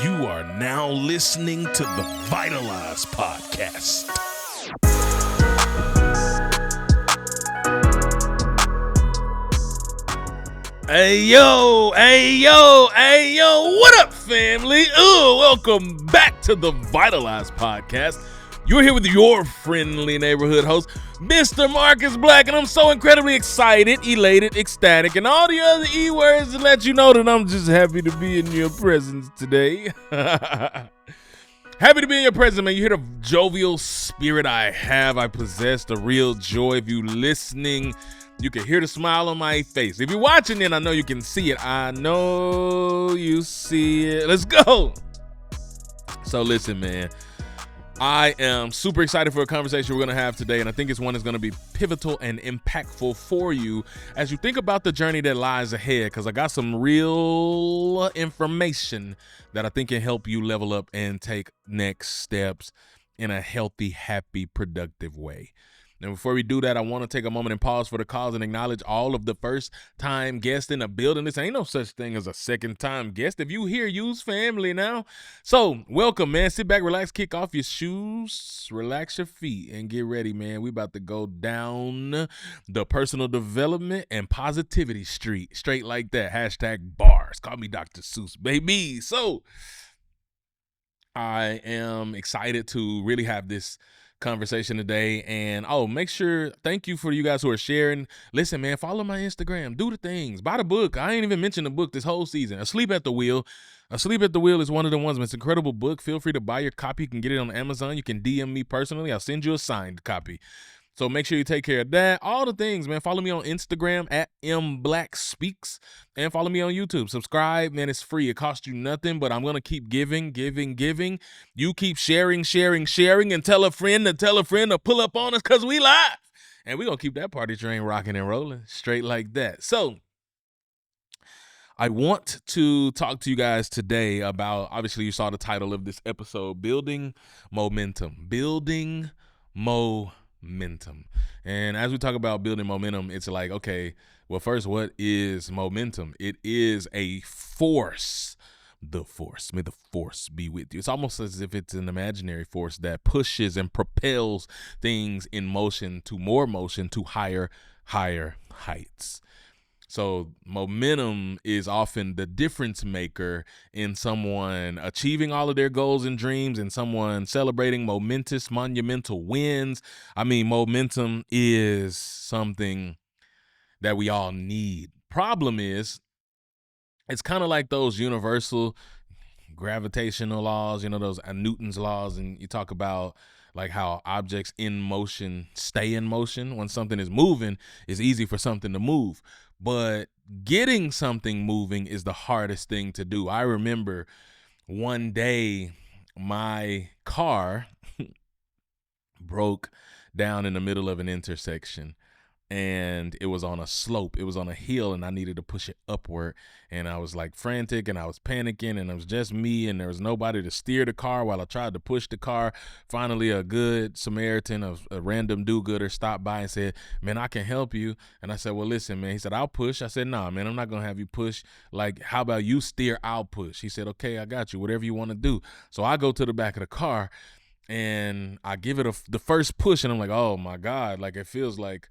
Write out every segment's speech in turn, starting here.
You are now listening to the Vitalize Podcast. Hey yo, what up, family? Welcome back to the Vitalize Podcast. You're here with your friendly neighborhood host, Mr. Marcus Black, and I'm so incredibly excited, elated, ecstatic, and all the other E words to let you know that I'm just happy to be in your presence today. Happy to be in your presence, man. You hear the jovial spirit I have, I possess, the real joy of you listening. You can hear the smile on my face. If you're watching it, I know you can see it. I know you see it. Let's go. So listen, man. I am super excited for a conversation we're going to have today, and I think it's one that's going to be pivotal and impactful for you as you think about the journey that lies ahead, because I got some real information that I think can help you level up and take next steps in a healthy, happy, productive way. And before we do that, I want to take a moment and pause for the cause and acknowledge all of the first-time guests in the building. This ain't no such thing as a second-time guest. If you here, use family now. So, welcome, man. Sit back, relax, kick off your shoes, relax your feet, and get ready, man. We about to go down the personal development and positivity street. Straight like that. Hashtag bars. Call me Dr. Seuss, baby. So, I am excited to really have this conversation today, and thank you for you guys who are sharing. Listen, man, follow my Instagram, do the things, buy the book. I ain't even mentioned the book this whole season. Asleep at the Wheel is one of the ones. It's an incredible book. Feel free to buy your copy. You can get it on Amazon. You can DM me personally. I'll send you a signed copy. So make sure you take care of that. All the things, man. Follow me on Instagram at mblackspeaks, and follow me on YouTube. Subscribe, man. It's free. It costs you nothing, but I'm going to keep giving. You keep sharing, and tell a friend to pull up on us because we live. And we're going to keep that party train rocking and rolling straight like that. So I want to talk to you guys today about, obviously you saw the title of this episode, Building Momentum. And as we talk about building momentum, it's like, okay, well, first, what is momentum? It is a force. The force. May the force be with you. It's almost as if it's an imaginary force that pushes and propels things in motion, to higher heights. So momentum is often the difference maker in someone achieving all of their goals and dreams, and someone celebrating monumental wins. I mean, momentum is something that we all need. Problem is, it's kind of like those universal gravitational laws, those Newton's laws, and you talk about like how objects in motion stay in motion. When something is moving, it's easy for something to move. But getting something moving is the hardest thing to do. I remember one day my car broke down in the middle of an intersection, and it was on a slope. It was on a hill, and I needed to push it upward. And I was like frantic, and I was panicking, and it was just me, and there was nobody to steer the car while I tried to push the car. Finally, a good Samaritan, a random do-gooder, stopped by and said, "Man, I can help you." And I said, "Well, listen, man." He said, "I'll push." I said, "Nah, man, I'm not going to have you push. Like, how about you steer, I'll push." He said, "Okay, I got you. Whatever you want to do." So I go to the back of the car, and I give it the first push, and I'm like, oh, my God. Like, it feels like,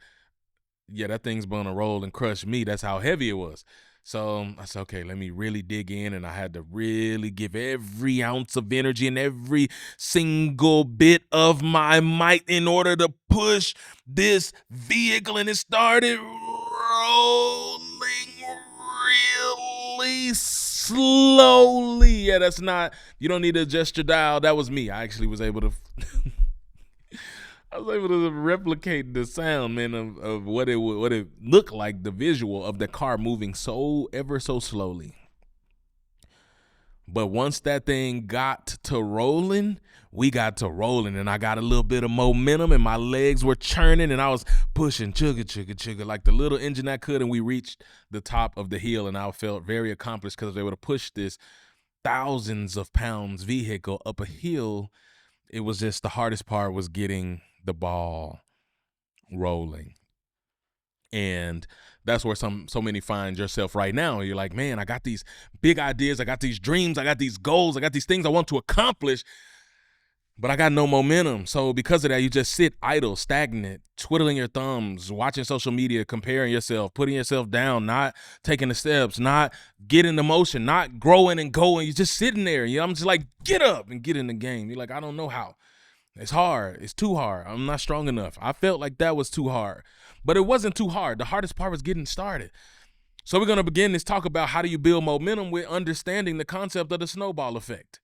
yeah, that thing's gonna roll and crush me. That's how heavy it was. So I said, okay, let me really dig in. And I had to really give every ounce of energy and every single bit of my might in order to push this vehicle. And it started rolling really slowly. Yeah, you don't need to adjust your dial. That was me. I actually was able to replicate the sound, man, of what it looked like, the visual of the car moving so ever so slowly. But once that thing got to rolling, we got to rolling, and I got a little bit of momentum, and my legs were churning, and I was pushing, chugga, like the little engine I could, and we reached the top of the hill, and I felt very accomplished because I was able to push this thousands of pounds vehicle up a hill. It was just the hardest part was getting the ball rolling. And That's where so many find yourself right now. You're like, man, I got these big ideas, I got these dreams, I got these goals, I got these things I want to accomplish, but I got no momentum. So because of that, you just sit idle, stagnant, twiddling your thumbs, watching social media, comparing yourself, putting yourself down, not taking the steps, not getting the motion, not growing and going. You're just sitting there. I'm just like, get up and get in the game. You're like, I don't know how. It's hard. It's too hard. I'm not strong enough. I felt like that was too hard, but it wasn't too hard. The hardest part was getting started. So we're going to begin this talk about how do you build momentum with understanding the concept of the snowball effect.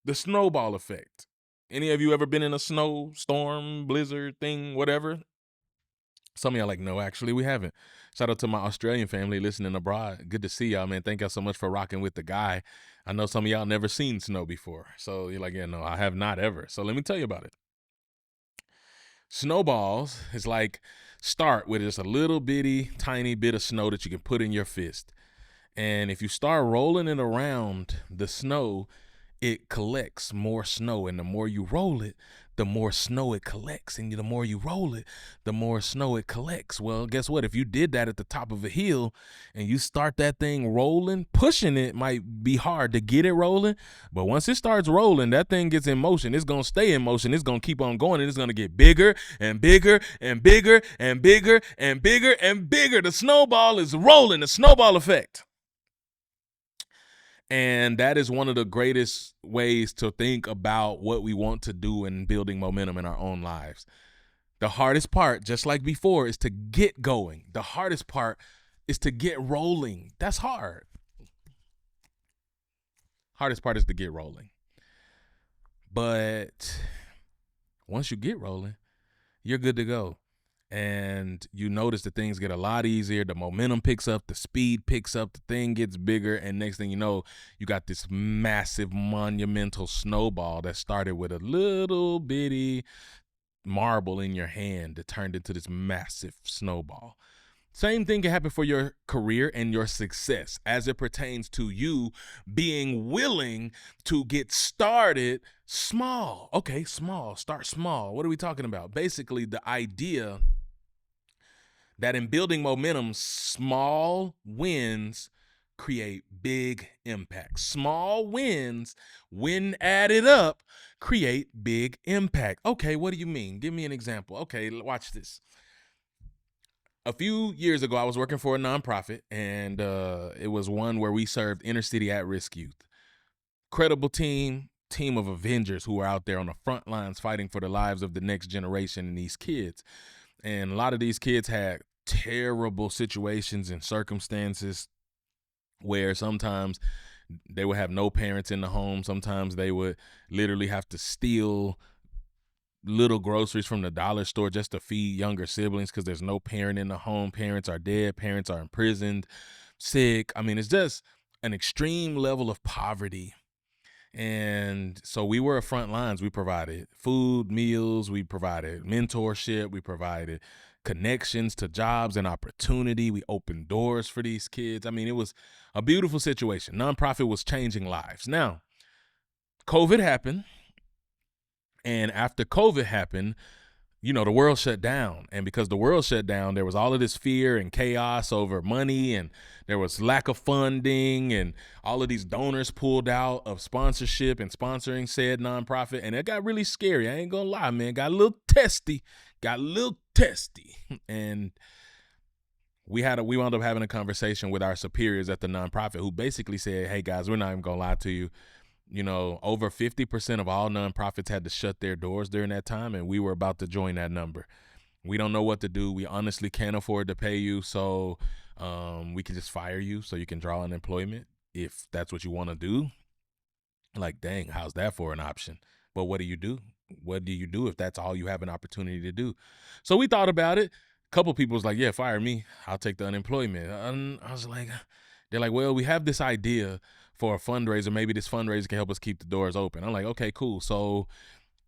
The snowball effect. Any of you ever been in a snowstorm, blizzard thing, whatever? Some of y'all like, no, actually we haven't. Shout out to my Australian family listening abroad. Good to see y'all, man. Thank y'all so much for rocking with the guy. I know some of y'all never seen snow before. So you're like, yeah, no, I have not ever. So let me tell you about it. Snowballs is like start with just a little bitty, tiny bit of snow that you can put in your fist. And if you start rolling it around the snow, it collects more snow. And the more you roll it, the more snow it collects. And the more you roll it, the more snow it collects. Well, guess what? If you did that at the top of a hill and you start that thing rolling, pushing it might be hard to get it rolling. But once it starts rolling, that thing gets in motion. It's going to stay in motion. It's going to keep on going. And it's going to get bigger and bigger and bigger and bigger and bigger and bigger. The snowball is rolling. The snowball effect. And that is one of the greatest ways to think about what we want to do in building momentum in our own lives. The hardest part, just like before, is to get going. The hardest part is to get rolling. That's hard. Hardest part is to get rolling. But once you get rolling, you're good to go. And you notice that things get a lot easier. The momentum picks up, the speed picks up, the thing gets bigger, and next thing you know, you got this massive, monumental snowball that started with a little bitty marble in your hand that turned into this massive snowball. Same thing can happen for your career and your success as it pertains to you being willing to get started small. Okay, small. Start small. What are we talking about? Basically, the idea that in building momentum, small wins create big impact. Small wins, when added up, create big impact. Okay, what do you mean? Give me an example. Okay, watch this. A few years ago, I was working for a nonprofit, and it was one where we served inner city at-risk youth. Credible team of Avengers who were out there on the front lines fighting for the lives of the next generation and these kids. And a lot of these kids had terrible situations and circumstances where sometimes they would have no parents in the home. Sometimes they would literally have to steal little groceries from the dollar store just to feed younger siblings because there's no parent in the home. Parents are dead. Parents are imprisoned, sick. I mean, it's just an extreme level of poverty. And so we were front lines. We provided food, meals. We provided mentorship. We provided connections to jobs and opportunity. We opened doors for these kids. I mean, it was a beautiful situation. Nonprofit was changing lives. Now, COVID happened. And after COVID happened, you know, the world shut down. And because the world shut down, there was all of this fear and chaos over money, and there was lack of funding, and all of these donors pulled out of sponsorship and sponsoring said nonprofit. And it got really scary. I ain't gonna lie, man. Got a little testy. And we wound up having a conversation with our superiors at the nonprofit who basically said, hey guys, we're not even gonna lie to you. You know, over 50% of all nonprofits had to shut their doors during that time, and we were about to join that number. We don't know what to do. We honestly can't afford to pay you, so we can just fire you so you can draw unemployment if that's what you want to do. Like, dang, how's that for an option? But what do you do? What do you do if that's all you have an opportunity to do? So we thought about it. A couple people was like, yeah, fire me. I'll take the unemployment. I was like, they're like, well, we have this idea for a fundraiser. Maybe this fundraiser can help us keep the doors open. I'm like, okay, cool. So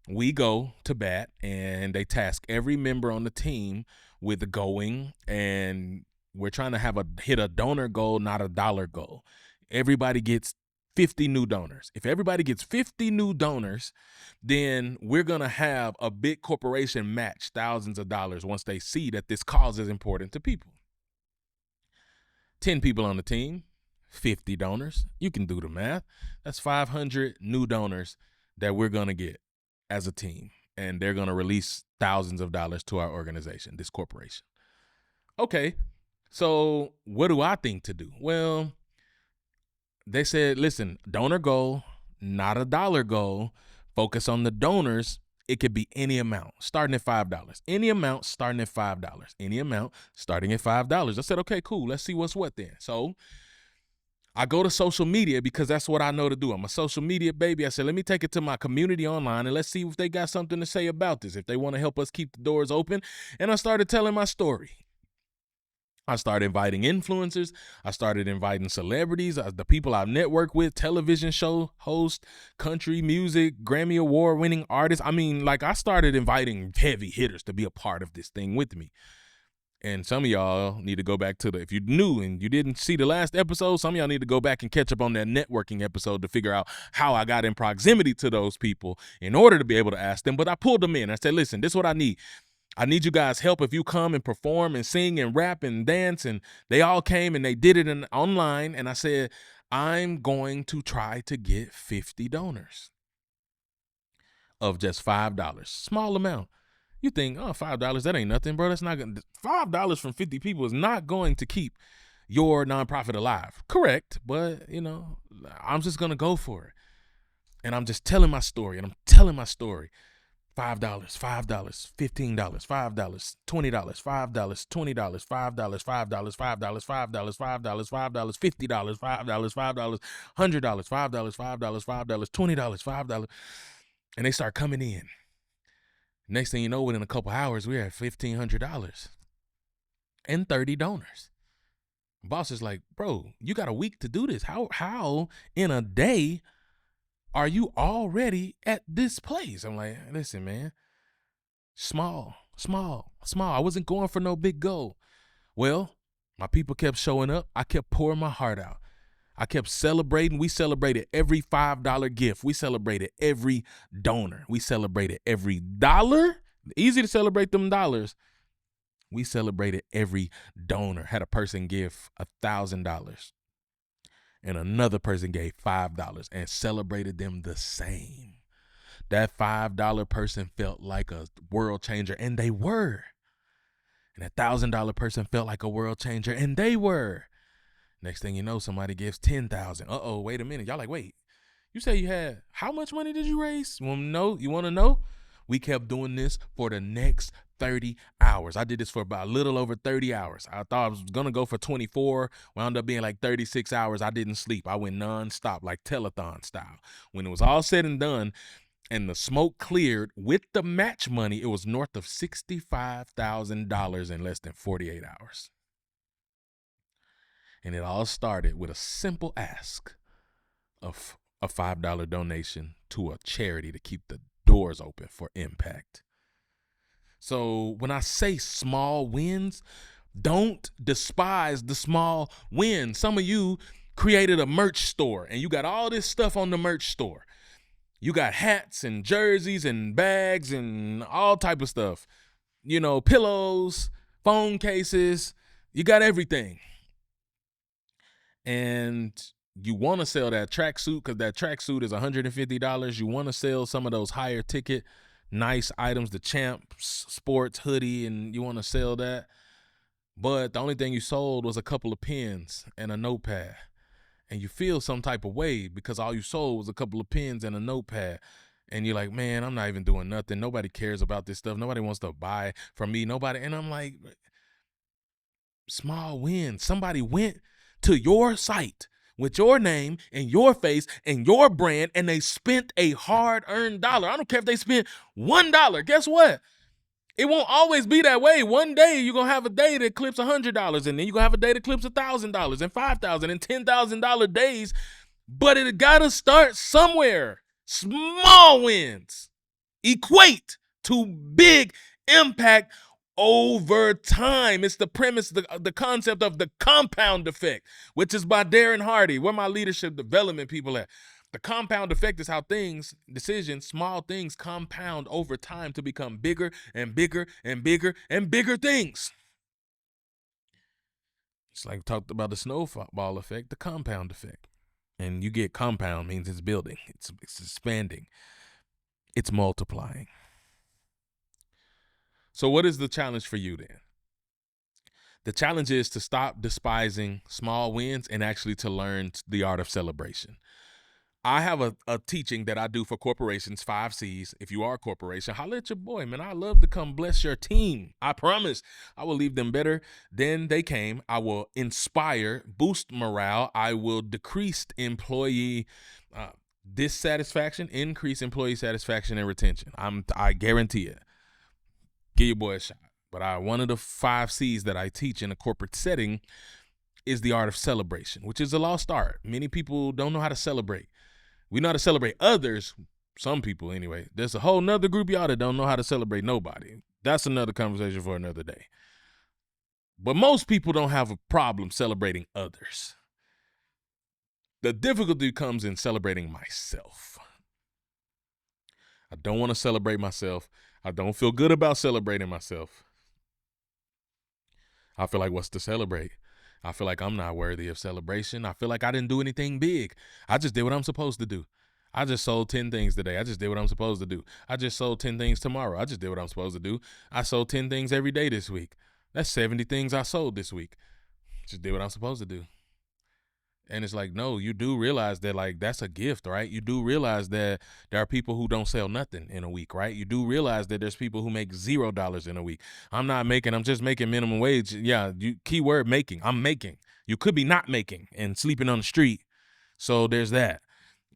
we go to bat, and they task every member on the team with going, and we're trying to hit a donor goal, not a dollar goal. Everybody gets 50 new donors. If everybody gets 50 new donors, then we're going to have a big corporation match thousands of dollars once they see that this cause is important to people. 10 people on the team, 50 donors. You can do the math. That's 500 new donors that we're going to get as a team. And they're going to release thousands of dollars to our organization, this corporation. Okay, so what do I think to do? Well, they said, listen, donor goal, not a dollar goal. Focus on the donors. It could be any amount starting at $5. Any amount starting at $5. Any amount starting at $5. I said, okay, cool. Let's see what's what then. So I go to social media because that's what I know to do. I'm a social media baby. I said, let me take it to my community online and let's see if they got something to say about this, if they want to help us keep the doors open. And I started telling my story. I started inviting influencers. I started inviting celebrities, the people I've networked with, television show hosts, country music, Grammy Award winning artists. I mean, like I started inviting heavy hitters to be a part of this thing with me. And some of y'all need to go back to if you're new and you didn't see the last episode, some of y'all need to go back and catch up on that networking episode to figure out how I got in proximity to those people in order to be able to ask them. But I pulled them in. I said, listen, this is what I need. I need you guys' help if you come and perform and sing and rap and dance. And they all came and they did it online. And I said, I'm going to try to get 50 donors of just $5. Small amount. You think, oh, $5, that ain't nothing, bro. That's not going to, $5 from 50 people is not going to keep your nonprofit alive. Correct. But, I'm just going to go for it. And I'm just telling my story and I'm telling my story. $5, $15, $5, $20, $5, $20, $5, $5, $5, $5, $5, $50, $5, $100, $5, $5, $20, $5. And they start coming in. Next thing you know, within a couple hours, we're at $1,500 and 30 donors. Boss is like, bro, you got a week to do this. How in a day are you already at this place? I'm like, listen, man, small. I wasn't going for no big goal. Well, my people kept showing up. I kept pouring my heart out. I kept celebrating. We celebrated every $5 gift. We celebrated every donor. We celebrated every dollar. Easy to celebrate them dollars. We celebrated every donor. Had a person give $1,000. And another person gave $5 and celebrated them the same. That $5 person felt like a world changer, and they were. And a $1,000 person felt like a world changer, and they were. Next thing you know, somebody gives $10,000. Uh-oh, wait a minute. Y'all like, wait, you say you had, how much money did you raise? You want to know? We kept doing this for the next 30 hours. I did this for about a little over 30 hours. I thought I was going to go for 24. Wound up being like 36 hours. I didn't sleep. I went nonstop, like telethon style. When it was all said and done and the smoke cleared with the match money, it was north of $65,000 in less than 48 hours. And it all started with a simple ask of a $5 donation to a charity to keep the doors open for impact. So when I say small wins, don't despise the small wins. Some of you created a merch store and you got all this stuff on the merch store. You got hats and jerseys and bags and all type of stuff. Pillows, phone cases, you got everything. And you want to sell that tracksuit because that tracksuit is $150. You want to sell some of those higher ticket, nice items, the Champs Sports hoodie, and you want to sell that. But the only thing you sold was a couple of pens and a notepad. And you feel some type of way because all you sold was a couple of pens and a notepad. And you're like, man, I'm not even doing nothing. Nobody cares about this stuff. Nobody wants to buy from me. Nobody. And I'm like, small win. Somebody went to your site with your name and your face and your brand, and they spent a hard-earned dollar. I don't care if they spent $1. Guess what? It won't always be that way. One day you're going to have a day that clips $100, and then you're going to have a day that clips $1,000 and $5,000 and $10,000 days, but it got to start somewhere. Small wins equate to big impact over time. It's the premise, the concept of the compound effect, which is by Darren Hardy. Where my leadership development people at? The compound effect is how decisions, small things compound over time to become bigger and bigger and bigger and bigger things. It's like we talked about the snowball effect, the compound effect. And you get compound means it's building, it's expanding, it's multiplying. So what is the challenge for you then? The challenge is to stop despising small wins and actually to learn the art of celebration. I have a teaching that I do for corporations, 5 C's. If you are a corporation, holla at your boy, man. I love to come bless your team. I promise I will leave them better than they came. I will inspire, boost morale. I will decrease employee dissatisfaction, increase employee satisfaction and retention. I guarantee it. Give your boy a shot. But one of the 5 C's that I teach in a corporate setting is the art of celebration, which is a lost art. Many people don't know how to celebrate. We know how to celebrate others, some people anyway. There's a whole nother group of y'all that don't know how to celebrate nobody. That's another conversation for another day. But most people don't have a problem celebrating others. The difficulty comes in celebrating myself. I don't want to celebrate myself. I don't feel good about celebrating myself. I feel like, what's to celebrate? I feel like I'm not worthy of celebration. I feel like I didn't do anything big. I just did what I'm supposed to do. I just sold 10 things today. I just did what I'm supposed to do. I just sold 10 things tomorrow. I just did what I'm supposed to do. I sold 10 things every day this week. That's 70 things I sold this week. Just did what I'm supposed to do. And it's like, no, you do realize that, like, that's a gift, right? You do realize that there are people who don't sell nothing in a week, right? You do realize that there's people who make $0 in a week. I'm just making minimum wage. Yeah, keyword making. I'm making. You could be not making and sleeping on the street. So there's that.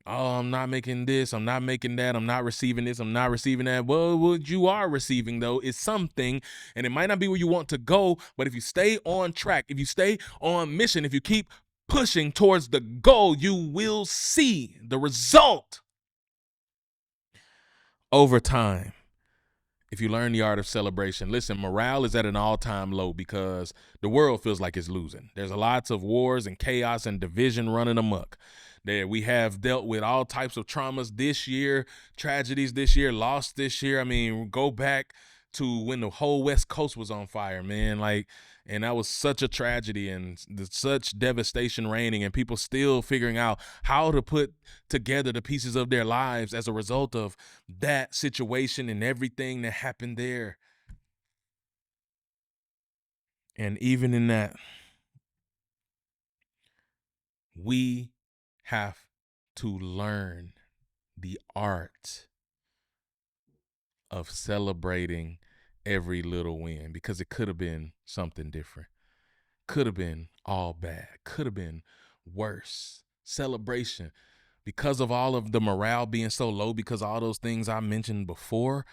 Oh, I'm not making this. I'm not making that. I'm not receiving this. I'm not receiving that. Well, what you are receiving, though, is something, and it might not be where you want to go, but if you stay on track, if you stay on mission, if you keep pushing towards the goal, you will see the result over time. If you learn the art of celebration, listen, morale is at an all-time low because the world feels like it's losing. There's lots of wars and chaos and division running amok. There we have dealt with all types of traumas this year, tragedies this year, loss this year. I mean, go back to when the whole West Coast was on fire, man. And that was such a tragedy and such devastation reigning, and people still figuring out how to put together the pieces of their lives as a result of that situation and everything that happened there. And even in that, we have to learn the art of celebrating every little win, because it could have been something different. Could have been all bad. Could have been worse. Celebration, because of all of the morale being so low, because all those things I mentioned before,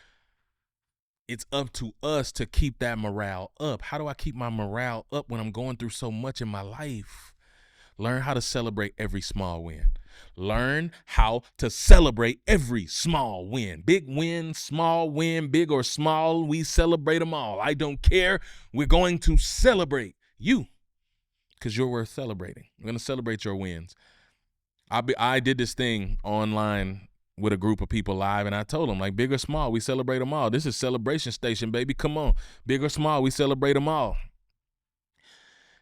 it's up to us to keep that morale up. How do I keep my morale up when I'm going through so much in my life? Learn how to celebrate every small win. Learn how to celebrate every small win. Big win, small win, big or small, we celebrate them all. I don't care. We're going to celebrate you because you're worth celebrating. We're going to celebrate your wins. I did this thing online with a group of people live, and I told them, like, big or small, we celebrate them all. This is Celebration Station, baby. Come on. Big or small, we celebrate them all.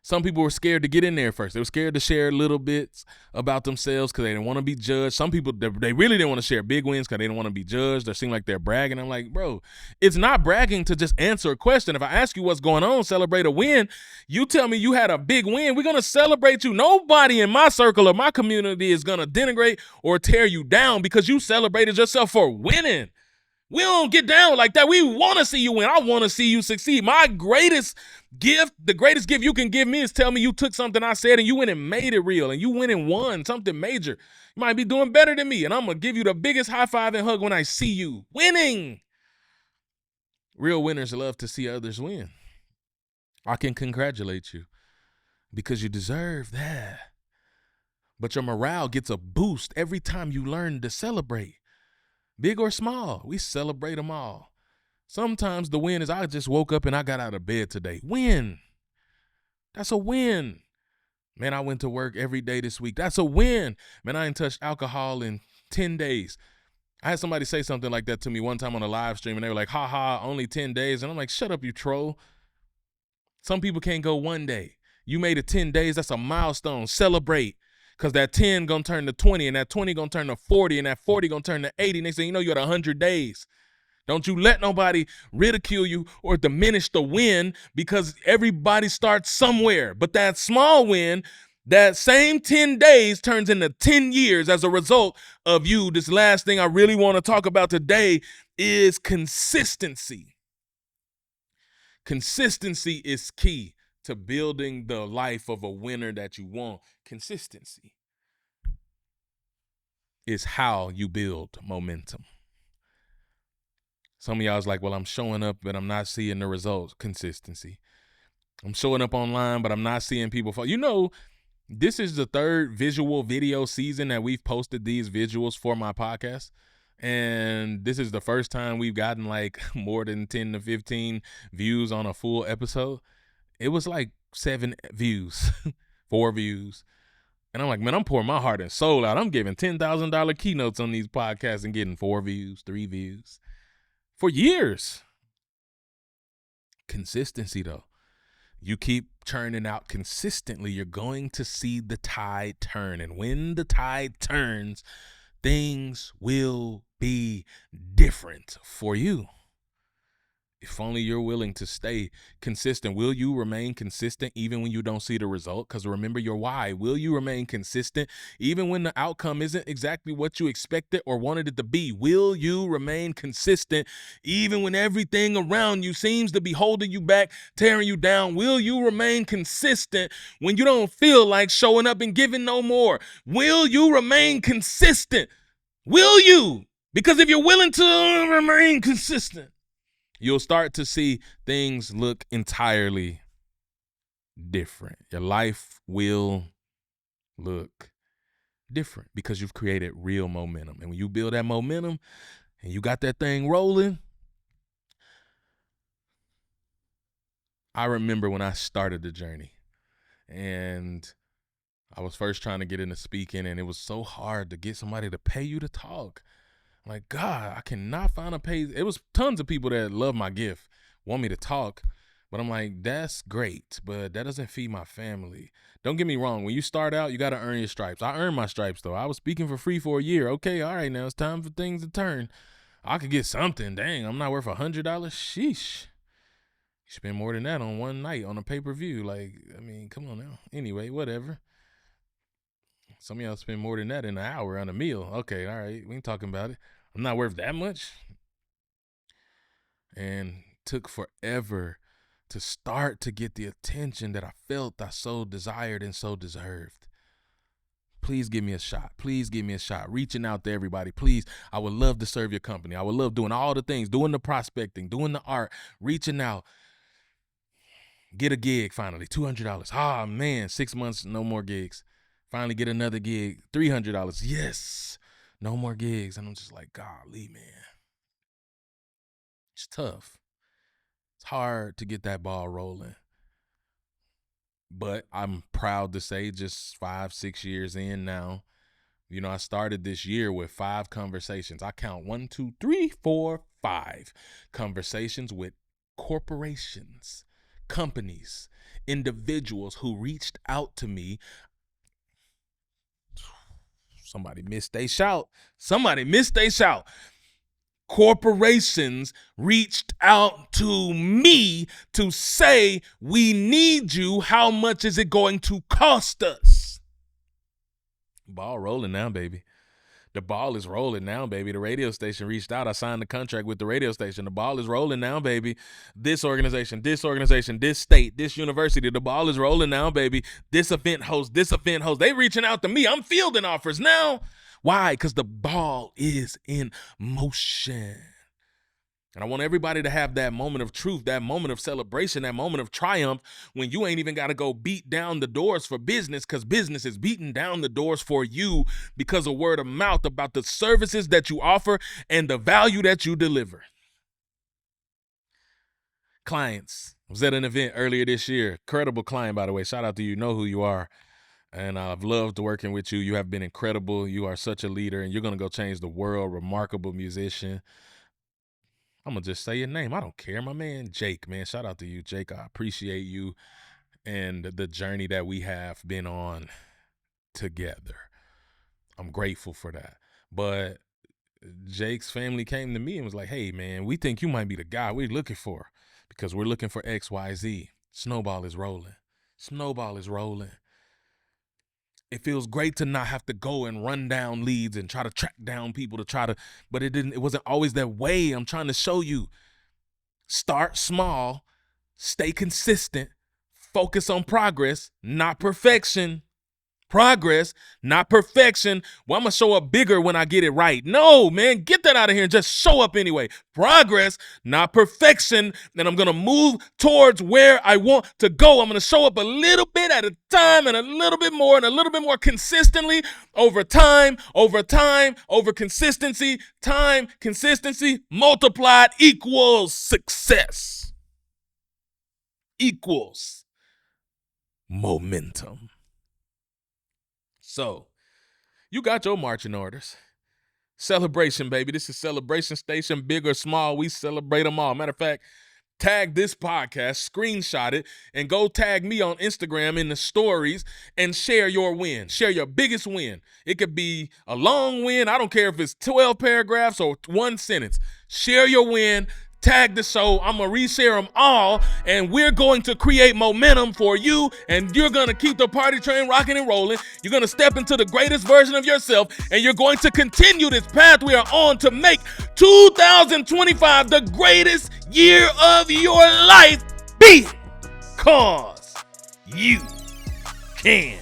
Some people were scared to get in there first. They were scared to share little bits about themselves because they didn't want to be judged. Some people, they really didn't want to share big wins because they didn't want to be judged or seem like they're bragging. I'm like, bro, it's not bragging to just answer a question. If I ask you what's going on, celebrate a win, you tell me you had a big win, we're going to celebrate you. Nobody in my circle or my community is going to denigrate or tear you down because you celebrated yourself for winning. We don't get down like that. We want to see you win. I want to see you succeed. My greatest gift, the greatest gift you can give me is tell me you took something I said and you went and made it real and you went and won something major. You might be doing better than me, and I'm going to give you the biggest high five and hug when I see you winning. Real winners love to see others win. I can congratulate you because you deserve that. But your morale gets a boost every time you learn to celebrate. Big or small, we celebrate them all. Sometimes the win is I just woke up and I got out of bed today. Win. That's a win. Man, I went to work every day this week. That's a win. Man, I ain't touched alcohol in 10 days. I had somebody say something like that to me one time on a live stream, and they were like, ha, only 10 days. And I'm like, shut up, you troll. Some people can't go one day. You made it 10 days. That's a milestone. Celebrate. Because that 10 going to turn to 20, and that 20 going to turn to 40, and that 40 going to turn to 80. Next thing you know, you're at 100 days. Don't you let nobody ridicule you or diminish the win, because everybody starts somewhere. But that small win, that same 10 days turns into 10 years as a result of you. This last thing I really want to talk about today is consistency. Consistency is key to building the life of a winner that you want. Consistency is how you build momentum. Some of y'all is like, well, I'm showing up, but I'm not seeing the results. Consistency. I'm showing up online, but I'm not seeing people follow. You know, this is the third visual video season that we've posted these visuals for my podcast. And this is the first time we've gotten like more than 10 to 15 views on a full episode. It was like 7 views, 4 views. And I'm like, man, I'm pouring my heart and soul out. I'm giving $10,000 keynotes on these podcasts and getting 4 views, 3 views for years. Consistency, though. You keep churning out consistently, you're going to see the tide turn. And when the tide turns, things will be different for you. If only you're willing to stay consistent. Will you remain consistent even when you don't see the result? Because remember your why. Will you remain consistent even when the outcome isn't exactly what you expected or wanted it to be? Will you remain consistent even when everything around you seems to be holding you back, tearing you down? Will you remain consistent when you don't feel like showing up and giving no more? Will you remain consistent? Will you? Because if you're willing to remain consistent, you'll start to see things look entirely different. Your life will look different because you've created real momentum. And when you build that momentum and you got that thing rolling, I remember when I started the journey and I was first trying to get into speaking, and it was so hard to get somebody to pay you to talk. Like, God, I cannot find a pay. It was tons of people that love my gift, want me to talk, but I'm like, that's great, but that doesn't feed my family. Don't get me wrong. When you start out, you got to earn your stripes. I earned my stripes, though. I was speaking for free for a year. Okay, all right, now it's time for things to turn. I could get something. Dang, I'm not worth $100. Sheesh. You spend more than that on one night on a pay-per-view. Like, I mean, come on now. Anyway, whatever. Some of y'all spend more than that in an hour on a meal. Okay, all right, we ain't talking about it. I'm not worth that much. And took forever to start to get the attention that I felt I so desired and so deserved. Please give me a shot. Please give me a shot. Reaching out to everybody. Please, I would love to serve your company. I would love doing all the things, doing the prospecting, doing the art, reaching out. Get a gig finally, $200. Ah, man, 6 months, no more gigs. Finally get another gig, $300. Yes, no more gigs. And I'm just like, golly, man. It's tough. It's hard to get that ball rolling. But I'm proud to say just 5-6 years in now, you know, I started this year with 5 conversations. I count 1, 2, 3, 4, 5 conversations with corporations, companies, individuals who reached out to me. Somebody missed they shout. Somebody missed they shout. Corporations reached out to me to say, we need you. How much is it going to cost us? Ball rolling now, baby. The ball is rolling now, baby. The radio station reached out. I signed the contract with the radio station. The ball is rolling now, baby. This organization, this state, this university. The ball is rolling now, baby. This event host. They reaching out to me. I'm fielding offers now. Why? Because the ball is in motion. And I want everybody to have that moment of truth, that moment of celebration, that moment of triumph when you ain't even got to go beat down the doors for business, because business is beating down the doors for you because of word of mouth about the services that you offer and the value that you deliver. Clients. I was at an event earlier this year. Incredible client, by the way. Shout out to you. You know who you are. And I've loved working with you. You have been incredible. You are such a leader, and you're going to go change the world. Remarkable musician. I'm going to just say your name. I don't care. My man, Jake, man. Shout out to you, Jake. I appreciate you. and the journey that we have been on together. I'm grateful for that. But Jake's family came to me and was like, hey, man, we think you might be the guy we're looking for because we're looking for XYZ. Snowball is rolling. Snowball is rolling. It feels great to not have to go and run down leads and try to track down people but it wasn't always that way. I'm trying to show you. Start small, stay consistent, focus on progress, not perfection. Progress, not perfection. Well, I'm going to show up bigger when I get it right. No, man, get that out of here and just show up anyway. Progress, not perfection. And I'm going to move towards where I want to go. I'm going to show up a little bit at a time and a little bit more and a little bit more consistently over time, over consistency. Time, consistency, multiplied equals success. Equals momentum. So, you got your marching orders. Celebration, baby. This is Celebration Station, big or small. We celebrate them all. Matter of fact, tag this podcast, screenshot it, and go tag me on Instagram in the stories and share your win. Share your biggest win. It could be a long win. I don't care if it's 12 paragraphs or one sentence. Share your win. Tag the show. I'm going to reshare them all, and we're going to create momentum for you, and you're going to keep the party train rocking and rolling. You're going to step into the greatest version of yourself, and you're going to continue this path we are on to make 2025 the greatest year of your life, because you can.